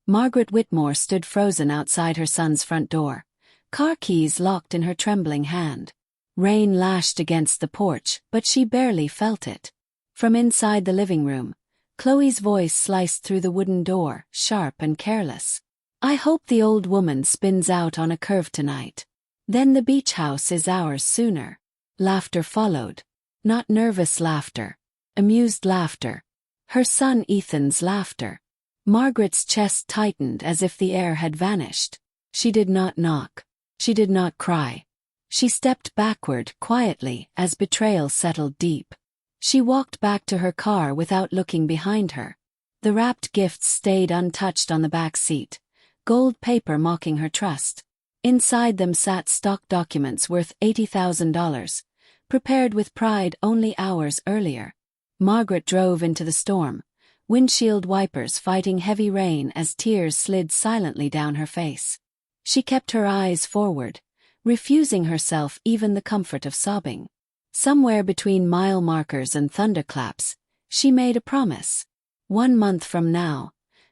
Margaret Whitmore stood frozen outside her son's front door, car keys locked in her trembling hand. Rain lashed against the porch, but she barely felt it. From inside the living room, Khloe's voice sliced through the wooden door, sharp and careless. "I hope the old woman spins out on a curve tonight. Then the beach house is ours sooner." Laughter followed. Not nervous laughter. Amused laughter. Her son Ethan's laughter. Margaret's chest tightened as if the air had vanished. She did not knock. She did not cry. She stepped backward quietly as betrayal settled deep. She walked back to her car without looking behind her. The wrapped gifts stayed untouched on the back seat, gold paper mocking her trust. Inside them sat stock documents worth $80,000, prepared with pride only hours earlier. Margaret drove into the storm, windshield wipers fighting heavy rain as tears slid silently down her face. She kept her eyes forward, refusing herself even the comfort of sobbing. Somewhere between mile markers and thunderclaps, she made a promise. 1 month from now,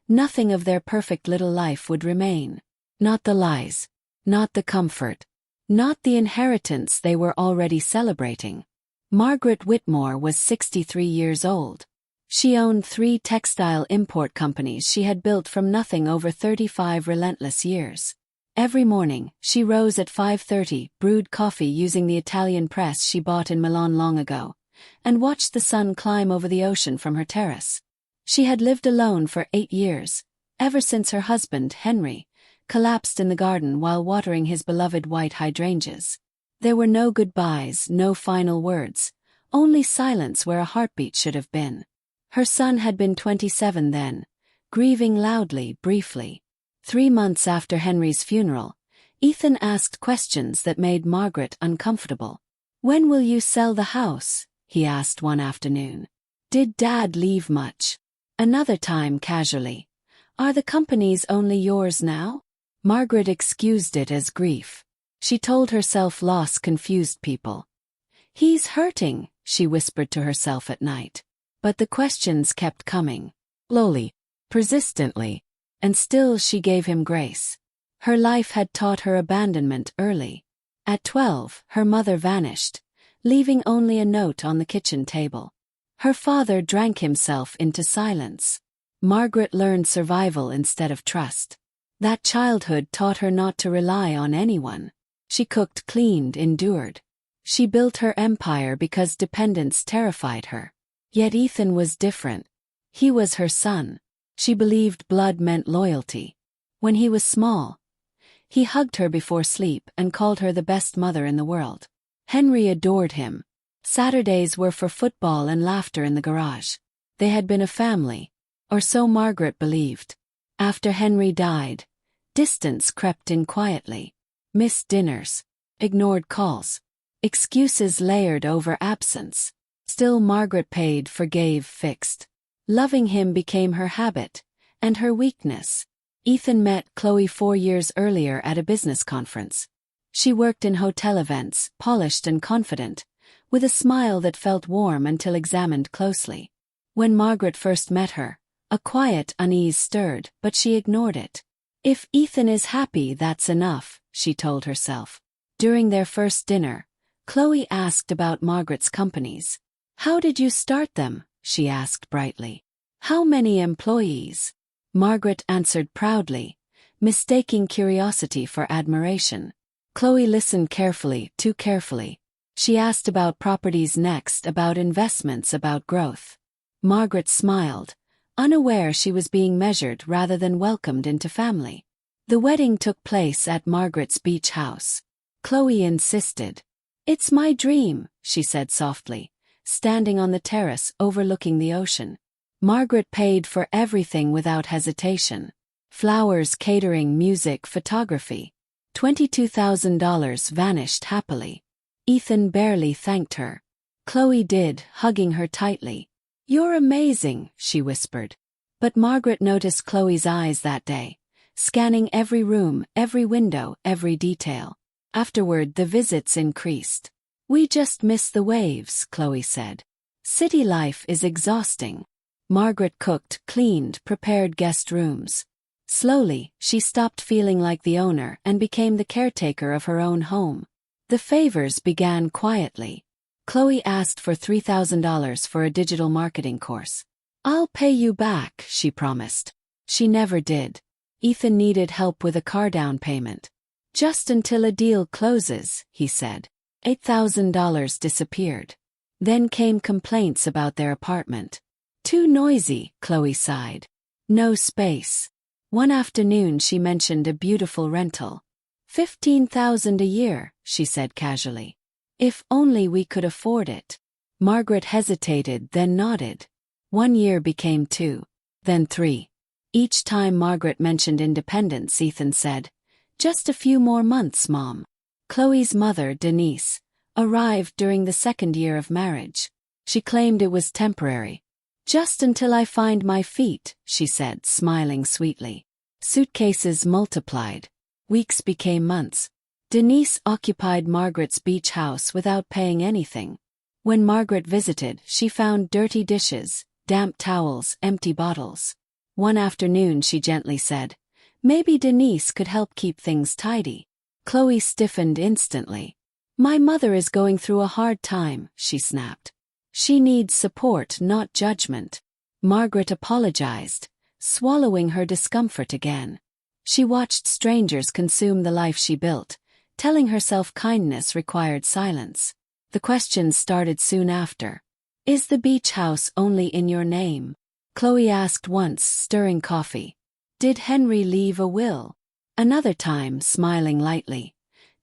nothing of their perfect little life would remain. Not the lies. Not the comfort. Not the inheritance they were already celebrating. Margaret Whitmore was 63 years old. She owned 3 textile import companies she had built from nothing over 35 relentless years. Every morning, she rose at 5:30, brewed coffee using the Italian press she bought in Milan long ago, and watched the sun climb over the ocean from her terrace. She had lived alone for 8 years, ever since her husband, Henry, collapsed in the garden while watering his beloved white hydrangeas. There were no goodbyes, no final words, only silence where a heartbeat should have been. Her son had been 27 then, grieving loudly, briefly. 3 months after Henry's funeral, Ethan asked questions that made Margaret uncomfortable. "When will you sell the house?" he asked one afternoon. "Did Dad leave much?" Another time casually. "Are the companies only yours now?" Margaret excused it as grief. She told herself loss confused people. "He's hurting," she whispered to herself at night. But the questions kept coming. Slowly, persistently. And still she gave him grace. Her life had taught her abandonment early. At 12, her mother vanished, leaving only a note on the kitchen table. Her father drank himself into silence. Margaret learned survival instead of trust. That childhood taught her not to rely on anyone. She cooked, cleaned, endured. She built her empire because dependence terrified her. Yet Ethan was different. He was her son. She believed blood meant loyalty. When he was small, he hugged her before sleep and called her the best mother in the world. Henry adored him. Saturdays were for football and laughter in the garage. They had been a family, or so Margaret believed. After Henry died, distance crept in quietly. Missed dinners, ignored calls, excuses layered over absence. Still Margaret paid, forgave, fixed. Loving him became her habit, and her weakness. Ethan met Khloe 4 years earlier at a business conference. She worked in hotel events, polished and confident, with a smile that felt warm until examined closely. When Margaret first met her, a quiet unease stirred, but she ignored it. "If Ethan is happy, that's enough," she told herself. During their first dinner, Khloe asked about Margaret's companies. "How did you start them?" she asked brightly. "How many employees?" Margaret answered proudly, mistaking curiosity for admiration. Khloe listened carefully, too carefully. She asked about properties next, about investments, about growth. Margaret smiled, unaware she was being measured rather than welcomed into family. The wedding took place at Margaret's beach house. Khloe insisted. "It's my dream," she said softly, standing on the terrace overlooking the ocean. Margaret paid for everything without hesitation. Flowers, catering, music, photography. $22,000 vanished happily. Ethan barely thanked her. Khloe did, hugging her tightly. "You're amazing," she whispered. But Margaret noticed Khloe's eyes that day, scanning every room, every window, every detail. Afterward, the visits increased. "We just miss the waves," Khloe said. "City life is exhausting." Margaret cooked, cleaned, prepared guest rooms. Slowly, she stopped feeling like the owner and became the caretaker of her own home. The favors began quietly. Khloe asked for $3,000 for a digital marketing course. "I'll pay you back," she promised. She never did. Ethan needed help with a car down payment. "Just until a deal closes," he said. $8,000 disappeared. Then came complaints about their apartment. "Too noisy," Khloe sighed. "No space." One afternoon she mentioned a beautiful rental. $15,000 a year, she said casually. "If only we could afford it." Margaret hesitated, then nodded. 1 year became 2, then 3. Each time Margaret mentioned independence, Ethan said, "Just a few more months, Mom." Khloe's mother, Denise, arrived during the 2nd year of marriage. She claimed it was temporary. "Just until I find my feet," she said, smiling sweetly. Suitcases multiplied. Weeks became months. Denise occupied Margaret's beach house without paying anything. When Margaret visited, she found dirty dishes, damp towels, empty bottles. One afternoon she gently said, "Maybe Denise could help keep things tidy." Khloe stiffened instantly. "My mother is going through a hard time," she snapped. "She needs support, not judgment." Margaret apologized, swallowing her discomfort again. She watched strangers consume the life she built, telling herself kindness required silence. The questions started soon after. "Is the beach house only in your name?" Khloe asked once, stirring coffee. "Did Henry leave a will?" Another time, smiling lightly.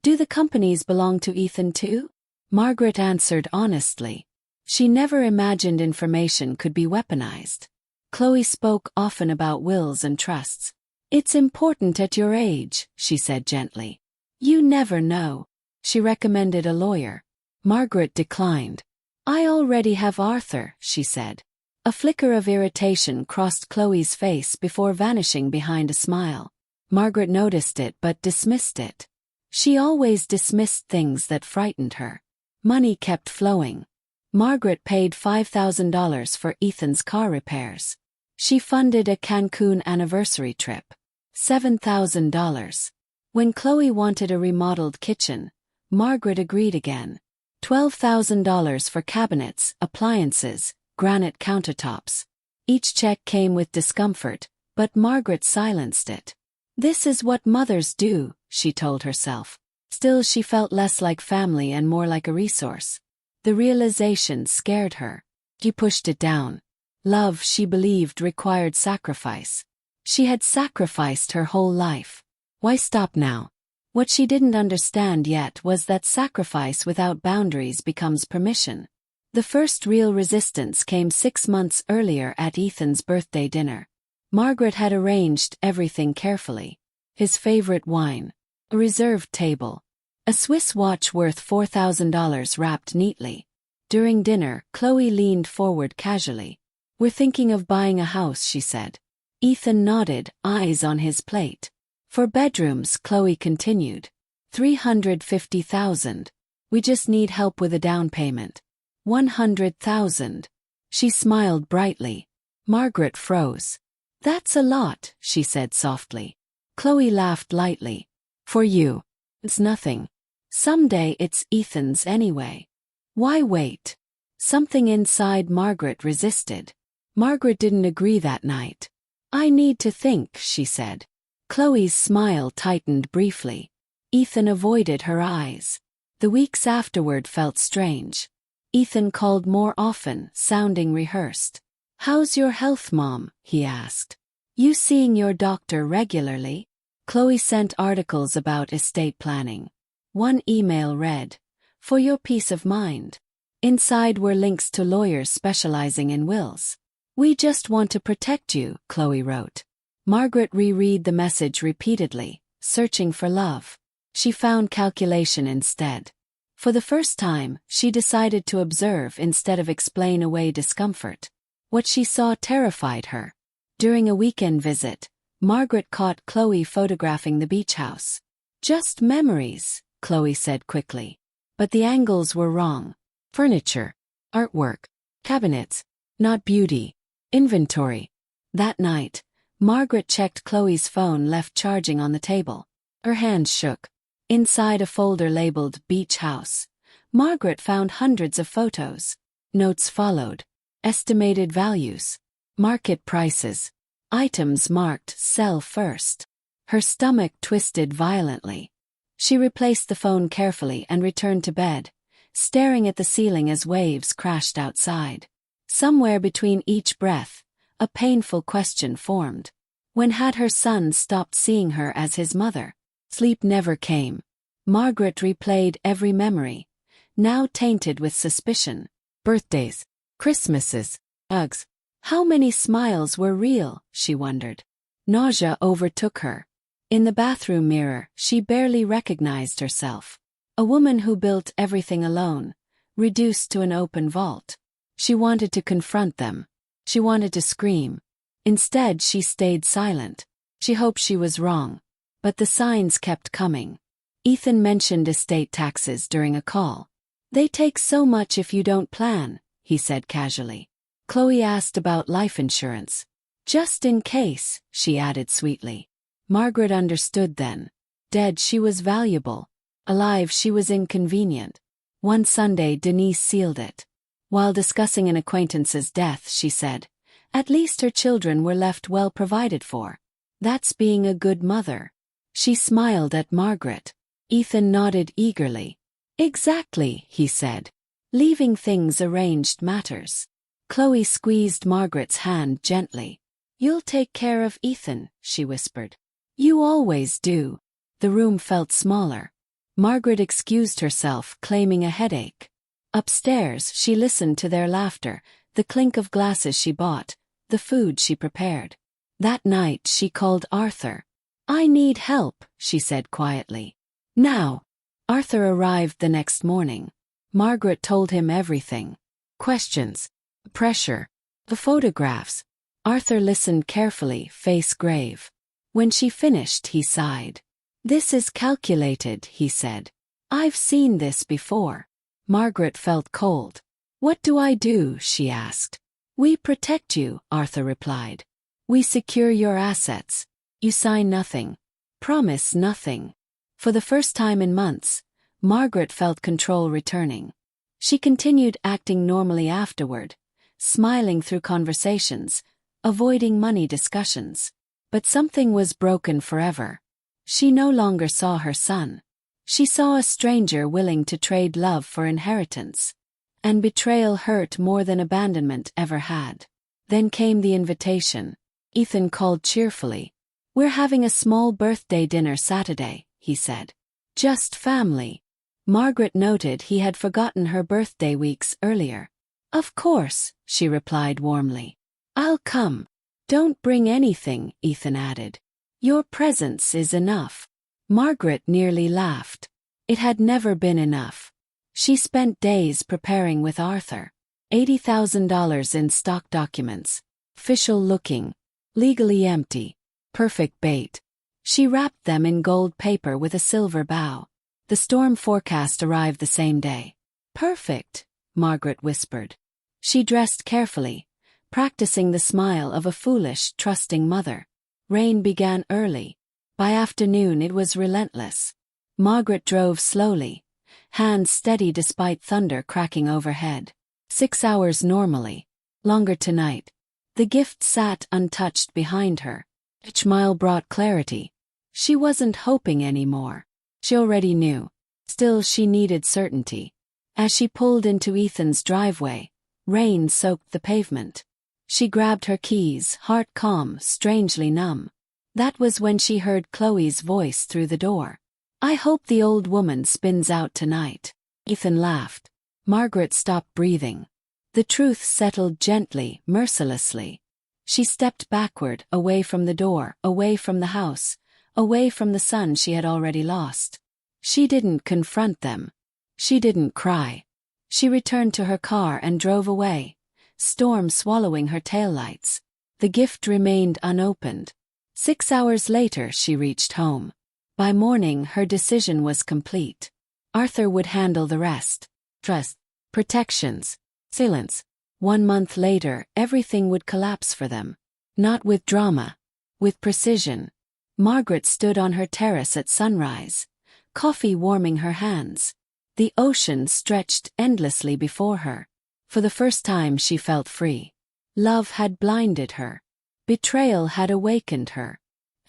"Do the companies belong to Ethan too?" Margaret answered honestly. She never imagined information could be weaponized. Khloe spoke often about wills and trusts. "It's important at your age," she said gently. "You never know." She recommended a lawyer. Margaret declined. "I already have Arthur," she said. A flicker of irritation crossed Khloe's face before vanishing behind a smile. Margaret noticed it but dismissed it. She always dismissed things that frightened her. Money kept flowing. Margaret paid $5,000 for Ethan's car repairs. She funded a Cancun anniversary trip. $7,000. When Khloe wanted a remodeled kitchen, Margaret agreed again. $12,000 for cabinets, appliances, granite countertops. Each check came with discomfort, but Margaret silenced it. "This is what mothers do," she told herself. Still, she felt less like family and more like a resource. The realization scared her. She pushed it down. Love, she believed, required sacrifice. She had sacrificed her whole life. Why stop now? What she didn't understand yet was that sacrifice without boundaries becomes permission. The first real resistance came 6 months earlier at Ethan's birthday dinner. Margaret had arranged everything carefully. His favorite wine, a reserved table, a Swiss watch worth $4,000 wrapped neatly. During dinner, Khloe leaned forward casually. "We're thinking of buying a house," she said. Ethan nodded, eyes on his plate. "For bedrooms," Khloe continued. $350,000. "We just need help with a down payment." $100,000. She smiled brightly. Margaret froze. "That's a lot," she said softly. Khloe laughed lightly. "For you, it's nothing. Someday it's Ethan's anyway. Why wait?" Something inside Margaret resisted. Margaret didn't agree that night. "I need to think," she said. Khloe's smile tightened briefly. Ethan avoided her eyes. The weeks afterward felt strange. Ethan called more often, sounding rehearsed. "How's your health, Mom?" he asked. "You seeing your doctor regularly?" Khloe sent articles about estate planning. One email read, "For your peace of mind." Inside were links to lawyers specializing in wills. "We just want to protect you," Khloe wrote. Margaret reread the message repeatedly, searching for love. She found calculation instead. For the first time, she decided to observe instead of explain away discomfort. What she saw terrified her. During a weekend visit, Margaret caught Khloe photographing the beach house. "Just memories," Khloe said quickly. But the angles were wrong. Furniture, artwork, cabinets, not beauty. Inventory. That night, Margaret checked Khloe's phone left charging on the table. Her hands shook. Inside a folder labeled Beach House, Margaret found hundreds of photos. Notes followed. Estimated values. Market prices. Items marked Sell First. Her stomach twisted violently. She replaced the phone carefully and returned to bed, staring at the ceiling as waves crashed outside. Somewhere between each breath, a painful question formed. When had her son stopped seeing her as his mother? Sleep never came. Margaret replayed every memory, now tainted with suspicion. Birthdays, Christmases, hugs. How many smiles were real, she wondered. Nausea overtook her. In the bathroom mirror, she barely recognized herself. A woman who built everything alone, reduced to an open vault. She wanted to confront them. She wanted to scream. Instead, she stayed silent. She hoped she was wrong. But the signs kept coming. Ethan mentioned estate taxes during a call. They take so much if you don't plan, he said casually. Khloe asked about life insurance. Just in case, she added sweetly. Margaret understood then. Dead, she was valuable. Alive, she was inconvenient. One Sunday, Denise sealed it. While discussing an acquaintance's death, she said, "At least her children were left well provided for. That's being a good mother." She smiled at Margaret. Ethan nodded eagerly. "Exactly," he said. "Leaving things arranged matters." Khloe squeezed Margaret's hand gently. "You'll take care of Ethan," she whispered. "You always do." The room felt smaller. Margaret excused herself, claiming a headache. Upstairs, she listened to their laughter, the clink of glasses she bought, the food she prepared. That night, she called Arthur. "I need help," she said quietly. "Now." Arthur arrived the next morning. Margaret told him everything. Questions. Pressure. The photographs. Arthur listened carefully, face grave. When she finished, he sighed. "This is calculated," he said. "I've seen this before." Margaret felt cold. "What do I do?" she asked. "We protect you," Arthur replied. "We secure your assets. You sign nothing. Promise nothing." For the first time in months, Margaret felt control returning. She continued acting normally afterward, smiling through conversations, avoiding money discussions. But something was broken forever. She no longer saw her son. She saw a stranger willing to trade love for inheritance. And betrayal hurt more than abandonment ever had. Then came the invitation. Ethan called cheerfully. "We're having a small birthday dinner Saturday," he said. "Just family." Margaret noted he had forgotten her birthday weeks earlier. "Of course," she replied warmly. "I'll come." "Don't bring anything," Ethan added. "Your presence is enough." Margaret nearly laughed. It had never been enough. She spent days preparing with Arthur. $80,000 in stock documents. Official looking. Legally empty. Perfect bait. She wrapped them in gold paper with a silver bow. The storm forecast arrived the same day. "Perfect," Margaret whispered. She dressed carefully, practicing the smile of a foolish, trusting mother. Rain began early. By afternoon it was relentless. Margaret drove slowly, hands steady despite thunder cracking overhead. 6 hours normally. Longer tonight. The gift sat untouched behind her. Each mile brought clarity. She wasn't hoping anymore. She already knew. Still, she needed certainty. As she pulled into Ethan's driveway, rain soaked the pavement. She grabbed her keys, heart calm, strangely numb. That was when she heard Khloe's voice through the door. "I hope the old woman spins out tonight." Ethan laughed. Margaret stopped breathing. The truth settled gently, mercilessly. She stepped backward, away from the door, away from the house, away from the son she had already lost. She didn't confront them. She didn't cry. She returned to her car and drove away, storm swallowing her taillights. The gift remained unopened. 6 hours later she reached home. By morning her decision was complete. Arthur would handle the rest. Trust, protections, silence. 1 month later everything would collapse for them. Not with drama, With precision. Margaret stood on her terrace at sunrise, coffee warming her hands. The ocean stretched endlessly before her. For the first time she felt free. Love had blinded her. Betrayal had awakened her.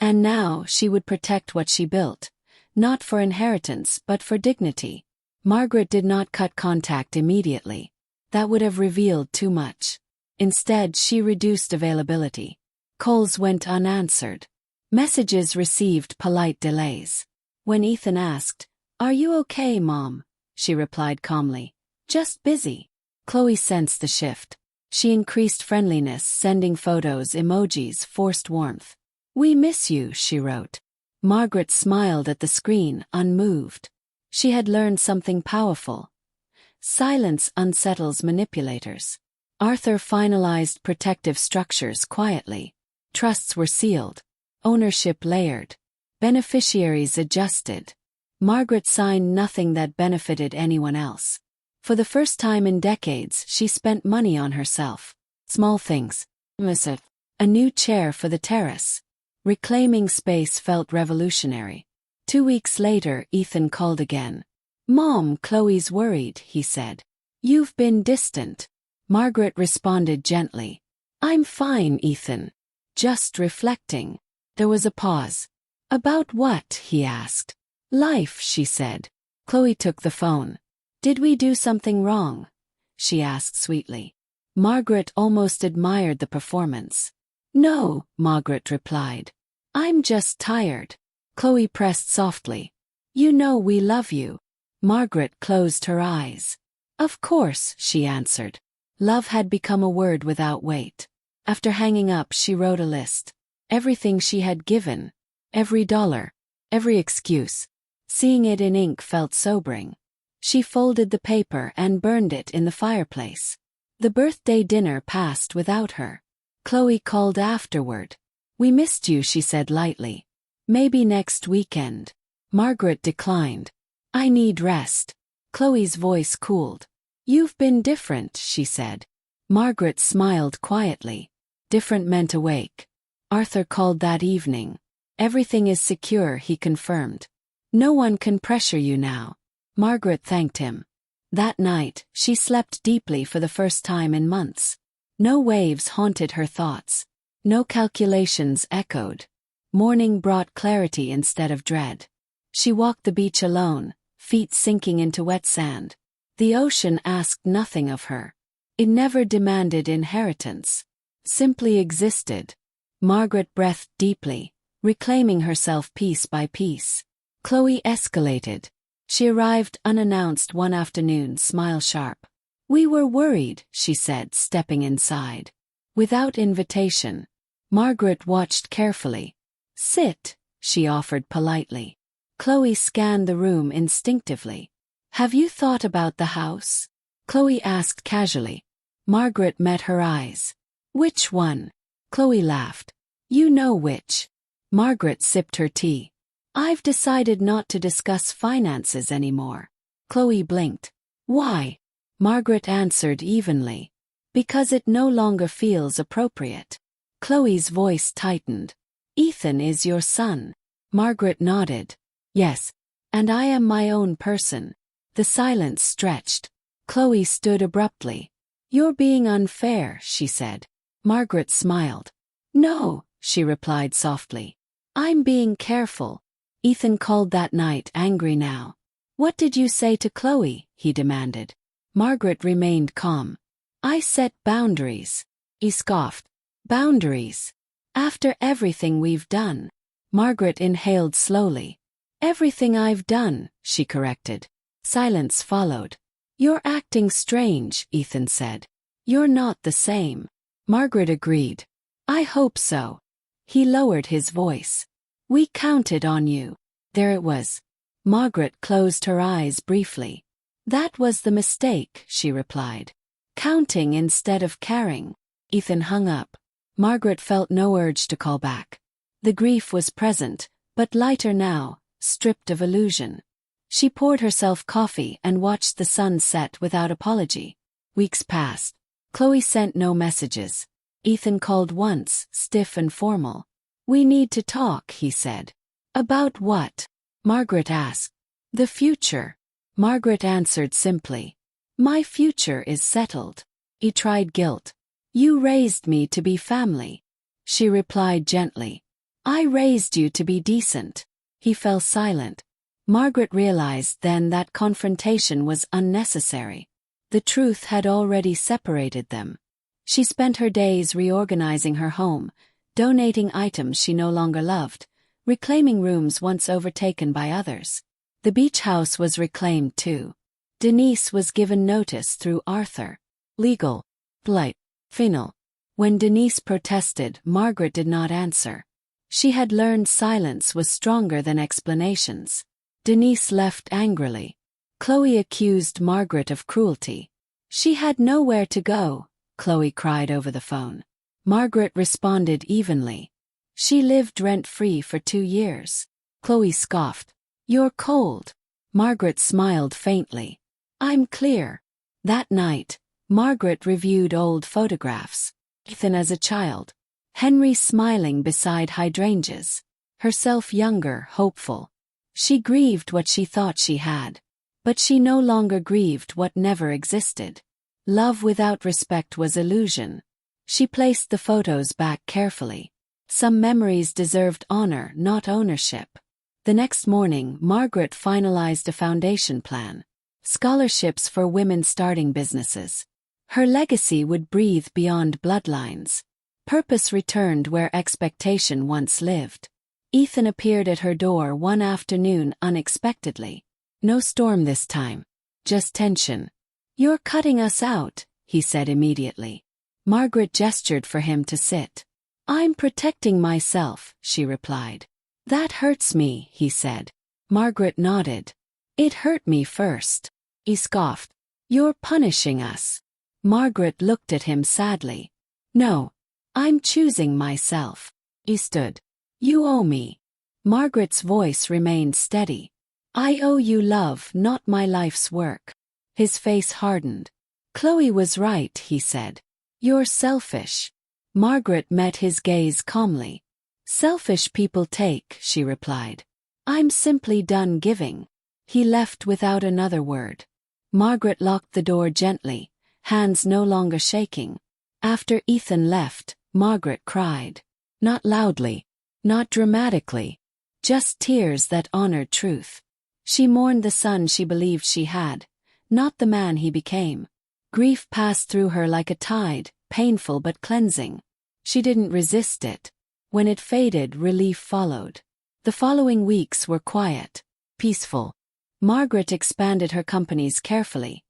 And now she would protect what she built, not for inheritance but for dignity. Margaret did not cut contact immediately. That would have revealed too much. Instead, she reduced availability. Calls went unanswered. Messages received polite delays. When Ethan asked, "Are you okay, Mom?" she replied calmly, "Just busy." Khloe sensed the shift. She increased friendliness, sending photos, emojis, forced warmth. "We miss you," she wrote. Margaret smiled at the screen, unmoved. She had learned something powerful. Silence unsettles manipulators. Arthur finalized protective structures quietly. Trusts were sealed. Ownership layered. Beneficiaries adjusted. Margaret signed nothing that benefited anyone else. For the first time in decades, she spent money on herself. Small things. A new chair for the terrace. Reclaiming space felt revolutionary. 2 weeks later, Ethan called again. "Mom, Khloe's worried," he said. "You've been distant." Margaret responded gently. "I'm fine, Ethan. Just reflecting." There was a pause. "About what?" he asked. "Life," she said. Khloe took the phone. "Did we do something wrong?" she asked sweetly. Margaret almost admired the performance. "No," Margaret replied. "I'm just tired." Khloe pressed softly. "You know we love you." Margaret closed her eyes. "Of course," she answered. Love had become a word without weight. After hanging up, she wrote a list. Everything she had given. Every dollar. Every excuse. Seeing it in ink felt sobering. She folded the paper and burned it in the fireplace. The birthday dinner passed without her. Khloe called afterward. "We missed you," she said lightly. "Maybe next weekend." Margaret declined. "I need rest." Khloe's voice cooled. "You've been different," she said. Margaret smiled quietly. Different meant awake. Arthur called that evening. "Everything is secure," he confirmed. "No one can pressure you now." Margaret thanked him. That night, she slept deeply for the first time in months. No waves haunted her thoughts. No calculations echoed. Morning brought clarity instead of dread. She walked the beach alone, feet sinking into wet sand. The ocean asked nothing of her. It never demanded inheritance. Simply existed. Margaret breathed deeply, reclaiming herself piece by piece. Khloe escalated. She arrived unannounced one afternoon, smile sharp. "We were worried," she said, stepping inside. Without invitation. Margaret watched carefully. "Sit," she offered politely. Khloe scanned the room instinctively. "Have you thought about the house?" Khloe asked casually. Margaret met her eyes. "Which one?" Khloe laughed. "You know which." Margaret sipped her tea. "I've decided not to discuss finances anymore." Khloe blinked. "Why?" Margaret answered evenly. "Because it no longer feels appropriate." Khloe's voice tightened. "Ethan is your son." Margaret nodded. "Yes. And I am my own person." The silence stretched. Khloe stood abruptly. "You're being unfair," she said. Margaret smiled. "No," she replied softly. "I'm being careful." Ethan called that night, angry now. "What did you say to Khloe?" he demanded. Margaret remained calm. "I set boundaries." He scoffed. "Boundaries? After everything we've done." Margaret inhaled slowly. "Everything I've done," she corrected. Silence followed. "You're acting strange," Ethan said. "You're not the same." Margaret agreed. "I hope so." He lowered his voice. "We counted on you." There it was. Margaret closed her eyes briefly. "That was the mistake," she replied. "Counting instead of caring." Ethan hung up. Margaret felt no urge to call back. The grief was present, but lighter now, stripped of illusion. She poured herself coffee and watched the sun set without apology. Weeks passed. Khloe sent no messages. Ethan called once, stiff and formal. We need to talk, he said. About what? Margaret asked. The future. Margaret answered simply. My future is settled. He tried guilt. You raised me to be family. She replied gently. I raised you to be decent. He fell silent. Margaret realized then that confrontation was unnecessary. The truth had already separated them. She spent her days reorganizing her home, donating items she no longer loved, reclaiming rooms once overtaken by others. The beach house was reclaimed too. Denise was given notice through Arthur. Legal. Polite. Final. When Denise protested, Margaret did not answer. She had learned silence was stronger than explanations. Denise left angrily. Khloe accused Margaret of cruelty. She had nowhere to go, Khloe cried over the phone. Margaret responded evenly. She lived rent-free for 2 years. Khloe scoffed. You're cold. Margaret smiled faintly. I'm clear. That night, Margaret reviewed old photographs. Ethan as a child. Henry smiling beside hydrangeas. Herself younger, hopeful. She grieved what she thought she had. But she no longer grieved what never existed. Love without respect was illusion. She placed the photos back carefully. Some memories deserved honor, not ownership. The next morning, Margaret finalized a foundation plan. Scholarships for women starting businesses. Her legacy would breathe beyond bloodlines. Purpose returned where expectation once lived. Ethan appeared at her door one afternoon unexpectedly. No storm this time. Just tension. You're cutting us out, he said immediately. Margaret gestured for him to sit. I'm protecting myself, she replied. That hurts me, he said. Margaret nodded. It hurt me first. He scoffed. You're punishing us. Margaret looked at him sadly. No. I'm choosing myself. He stood. You owe me. Margaret's voice remained steady. I owe you love, not my life's work. His face hardened. Khloe was right, he said. You're selfish. Margaret met his gaze calmly. Selfish people take, she replied. I'm simply done giving. He left without another word. Margaret locked the door gently, hands no longer shaking. After Ethan left, Margaret cried. Not loudly. Not dramatically. Just tears that honored truth. She mourned the son she believed she had, not the man he became. Grief passed through her like a tide, painful but cleansing. She didn't resist it. When it faded, relief followed. The following weeks were quiet, peaceful. Margaret expanded her companies carefully,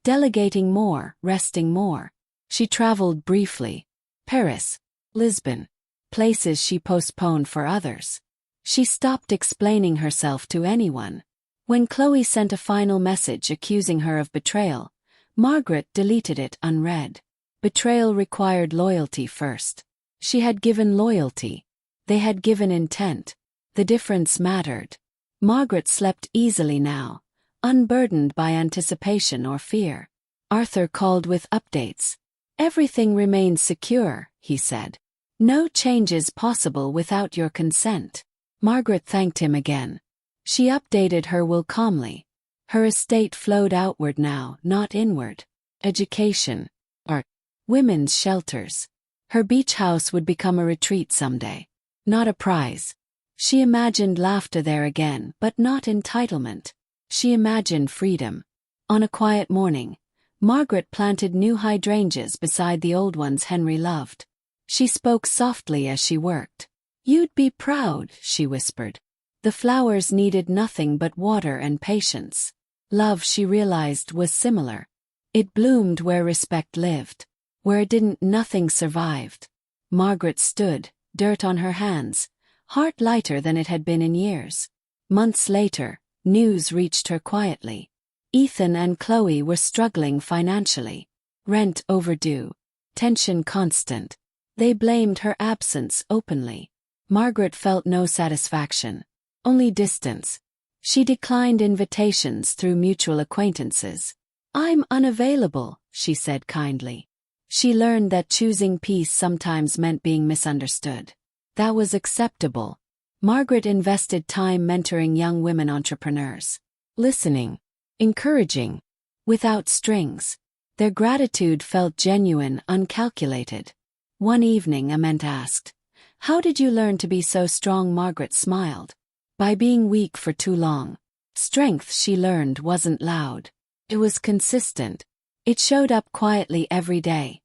delegating more, resting more. She traveled briefly. Paris, Lisbon, places she postponed for others. She stopped explaining herself to anyone. When Khloe sent a final message accusing her of betrayal, Margaret deleted it unread. Betrayal required loyalty first. She had given loyalty. They had given intent. The difference mattered. Margaret slept easily now, unburdened by anticipation or fear. Arthur called with updates. Everything remains secure, he said. No changes possible without your consent. Margaret thanked him again. She updated her will calmly. Her estate flowed outward now, not inward. Education. Art. Women's shelters. Her beach house would become a retreat someday. Not a prize. She imagined laughter there again, but not entitlement. She imagined freedom. On a quiet morning, Margaret planted new hydrangeas beside the old ones Henry loved. She spoke softly as she worked. You'd be proud, she whispered. The flowers needed nothing but water and patience. Love, she realized, was similar. It bloomed where respect lived. Where it didn't, nothing survived. Margaret stood, dirt on her hands, heart lighter than it had been in years. Months later, news reached her quietly. Ethan and Khloe were struggling financially. Rent overdue. Tension constant. They blamed her absence openly. Margaret felt no satisfaction. Only distance. She declined invitations through mutual acquaintances. I'm unavailable, she said kindly. She learned that choosing peace sometimes meant being misunderstood. That was acceptable. Margaret invested time mentoring young women entrepreneurs. Listening. Encouraging. Without strings. Their gratitude felt genuine, uncalculated. One evening Amanda asked, "How did you learn to be so strong?" Margaret smiled. "By being weak for too long." Strength, she learned, wasn't loud. It was consistent. It showed up quietly every day,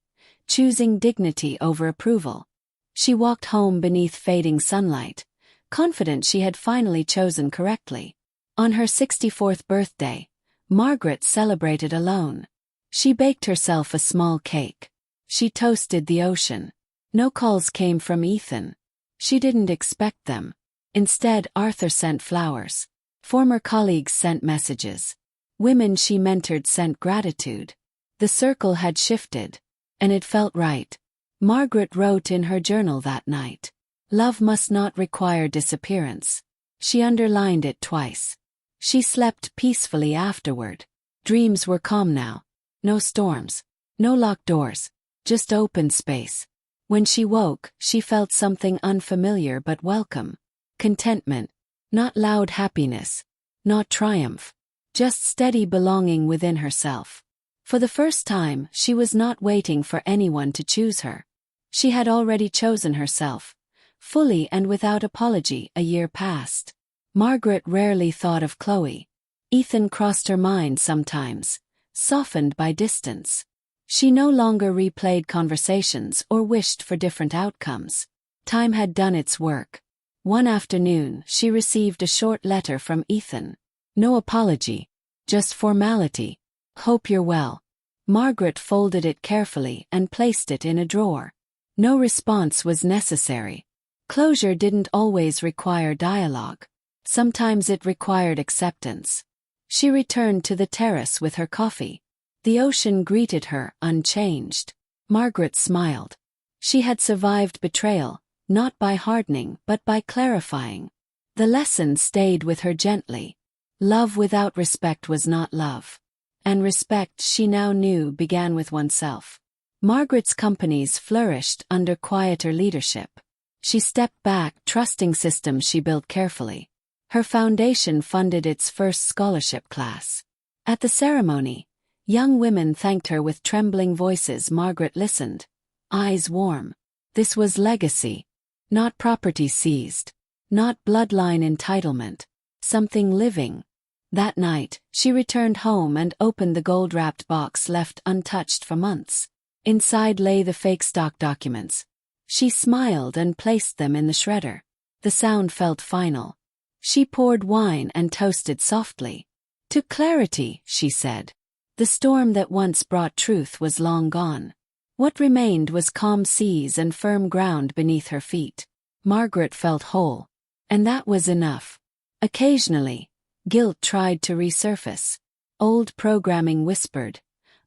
choosing dignity over approval. She walked home beneath fading sunlight, confident she had finally chosen correctly. On her 64th birthday, Margaret celebrated alone. She baked herself a small cake. She toasted the ocean. No calls came from Ethan. She didn't expect them. Instead, Arthur sent flowers. Former colleagues sent messages. Women she mentored sent gratitude. The circle had shifted, and it felt right. Margaret wrote in her journal that night, "Love must not require disappearance." She underlined it twice. She slept peacefully afterward. Dreams were calm now. No storms. No locked doors. Just open space. When she woke, she felt something unfamiliar but welcome. Contentment. Not loud happiness. Not triumph. Just steady belonging within herself. For the first time, she was not waiting for anyone to choose her. She had already chosen herself. Fully and without apology. A year passed. Margaret rarely thought of Khloe. Ethan crossed her mind sometimes, softened by distance. She no longer replayed conversations or wished for different outcomes. Time had done its work. One afternoon, she received a short letter from Ethan. No apology. Just formality. "Hope you're well." Margaret folded it carefully and placed it in a drawer. No response was necessary. Closure didn't always require dialogue. Sometimes it required acceptance. She returned to the terrace with her coffee. The ocean greeted her, unchanged. Margaret smiled. She had survived betrayal, not by hardening but by clarifying. The lesson stayed with her gently. Love without respect was not love. And respect, she now knew, began with oneself. Margaret's companies flourished under quieter leadership. She stepped back, trusting systems she built carefully. Her foundation funded its first scholarship class. At the ceremony, young women thanked her with trembling voices. Margaret listened, eyes warm. This was legacy. Not property seized. Not bloodline entitlement. Something living. That night, she returned home and opened the gold-wrapped box left untouched for months. Inside lay the fake stock documents. She smiled and placed them in the shredder. The sound felt final. She poured wine and toasted softly. "To clarity," she said. The storm that once brought truth was long gone. What remained was calm seas and firm ground beneath her feet. Margaret felt whole. And that was enough. Occasionally, guilt tried to resurface. Old programming whispered,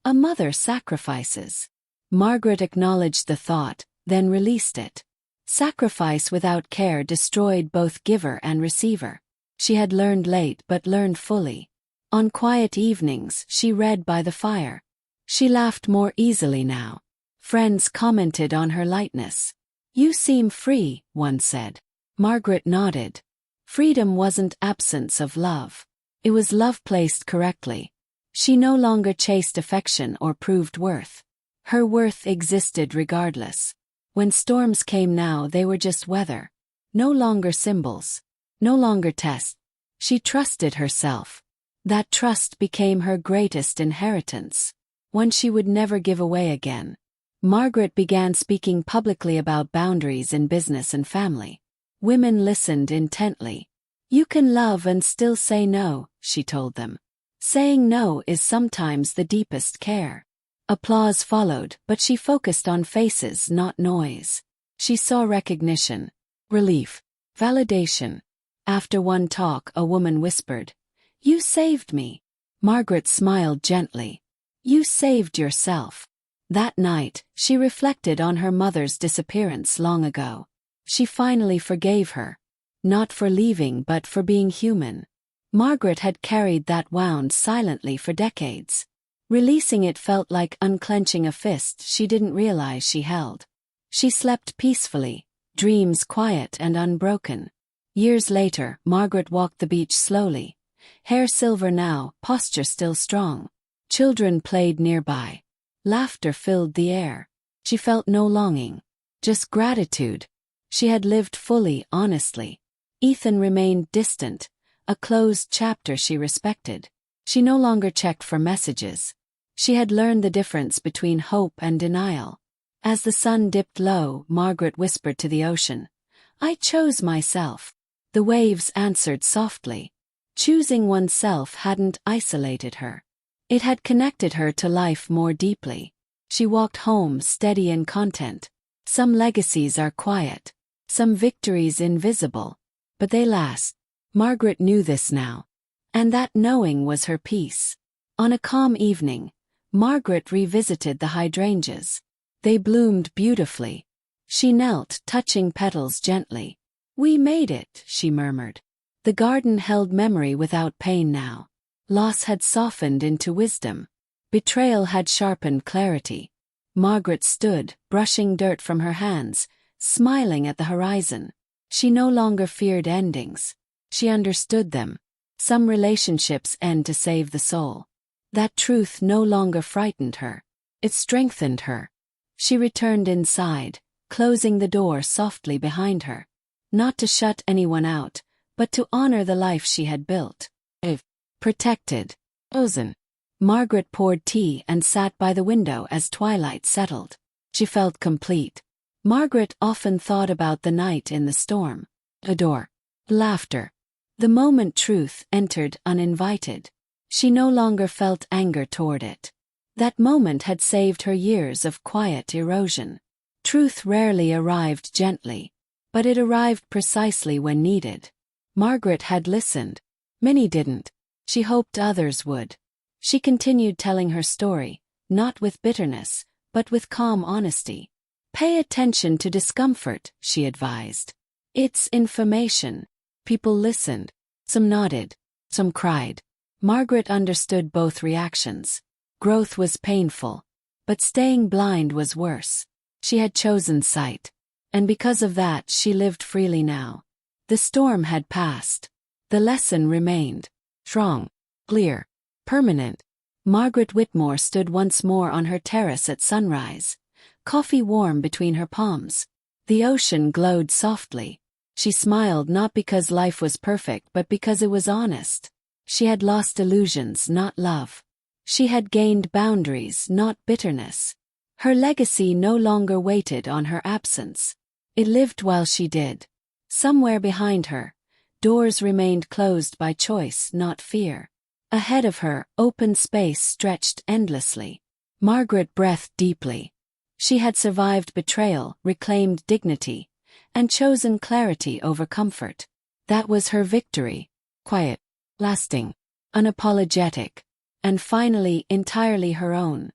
"A mother sacrifices." Margaret acknowledged the thought, then released it. Sacrifice without care destroyed both giver and receiver. She had learned late but learned fully. On quiet evenings, she read by the fire. She laughed more easily now. Friends commented on her lightness. "You seem free," one said. Margaret nodded. Freedom wasn't absence of love. It was love placed correctly. She no longer chased affection or proved worth. Her worth existed regardless. When storms came now, they were just weather. No longer symbols. No longer tests. She trusted herself. That trust became her greatest inheritance. One she would never give away again. Margaret began speaking publicly about boundaries in business and family. Women listened intently. "You can love and still say no," she told them. Saying no is sometimes the deepest care. Applause followed, but she focused on faces, not noise. She saw recognition, relief, validation. After one talk, a woman whispered, "You saved me." Margaret smiled gently. "You saved yourself." That night, she reflected on her mother's disappearance long ago. She finally forgave her. Not for leaving but for being human. Margaret had carried that wound silently for decades. Releasing it felt like unclenching a fist she didn't realize she held. She slept peacefully, dreams quiet and unbroken. Years later, Margaret walked the beach slowly, hair silver now, posture still strong. Children played nearby. Laughter filled the air. She felt no longing, just gratitude. She had lived fully, honestly. Ethan remained distant, a closed chapter she respected. She no longer checked for messages. She had learned the difference between hope and denial. As the sun dipped low, Margaret whispered to the ocean, "I chose myself." The waves answered softly. Choosing oneself hadn't isolated her. It had connected her to life more deeply. She walked home steady and content. Some legacies are quiet, some victories invisible, but they last. Margaret knew this now, and that knowing was her peace. On a calm evening, Margaret revisited the hydrangeas. They bloomed beautifully. She knelt, touching petals gently. "We made it," she murmured. The garden held memory without pain now. Loss had softened into wisdom. Betrayal had sharpened clarity. Margaret stood, brushing dirt from her hands, smiling at the horizon. She no longer feared endings. She understood them. Some relationships end to save the soul. That truth no longer frightened her. It strengthened her. She returned inside, closing the door softly behind her. Not to shut anyone out, but to honor the life she had built. If protected. Chosen. Margaret poured tea and sat by the window as twilight settled. She felt complete. Margaret often thought about the night in the storm. A door. Laughter. The moment truth entered uninvited. She no longer felt anger toward it. That moment had saved her years of quiet erosion. Truth rarely arrived gently, but it arrived precisely when needed. Margaret had listened. Many didn't. She hoped others would. She continued telling her story, not with bitterness, but with calm honesty. "Pay attention to discomfort," she advised. "It's information." People listened. Some nodded. Some cried. Margaret understood both reactions. Growth was painful, but staying blind was worse. She had chosen sight, and because of that she lived freely now. The storm had passed. The lesson remained. Strong, clear, permanent. Margaret Whitmore stood once more on her terrace at sunrise, coffee warm between her palms. The ocean glowed softly. She smiled not because life was perfect but because it was honest. She had lost illusions, not love. She had gained boundaries, not bitterness. Her legacy no longer waited on her absence. It lived while she did. Somewhere behind her, doors remained closed by choice, not fear. Ahead of her, open space stretched endlessly. Margaret breathed deeply. She had survived betrayal, reclaimed dignity, and chosen clarity over comfort. That was her victory. Quiet, lasting, unapologetic, and finally entirely her own.